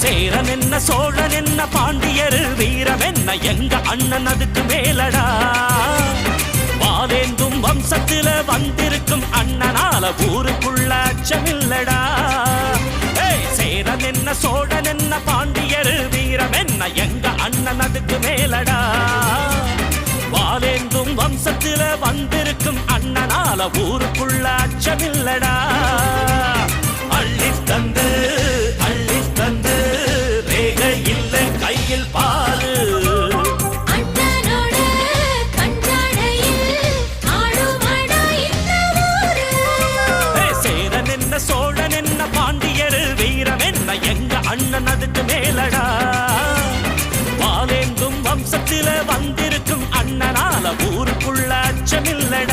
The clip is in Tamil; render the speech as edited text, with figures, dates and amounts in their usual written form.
சேரன் என்ன சோழன் என்ன பாண்டியர் வீரம் என்ன எங்க அண்ணன் அதுக்கு மேலடா வாலேந்தும் வம்சத்தில வந்திருக்கும் அண்ணனால ஊருக்குள்ள அச்சமில்லடா சேரன் என்ன சோழன் என்ன பாண்டியர் வீரம் என்ன எங்க அண்ணன் அதுக்கு மேலடா வாலேந்தும் வம்சத்தில வந்திருக்கும் அண்ணனால ஊருக்குள்ள அச்சமில்லடா அள்ளி தந்து ரேக இல்ல கையில் பாரு சேரன் என்ன சோழன் என்ன பாண்டியர் வீரம் என்ன எங்க அண்ணன் அதுக்கு மேலடா வாலேந்தும் வம்சத்தில வந்திருக்கும் அண்ணனால ஊருக்குள்ள அச்சமில்லடா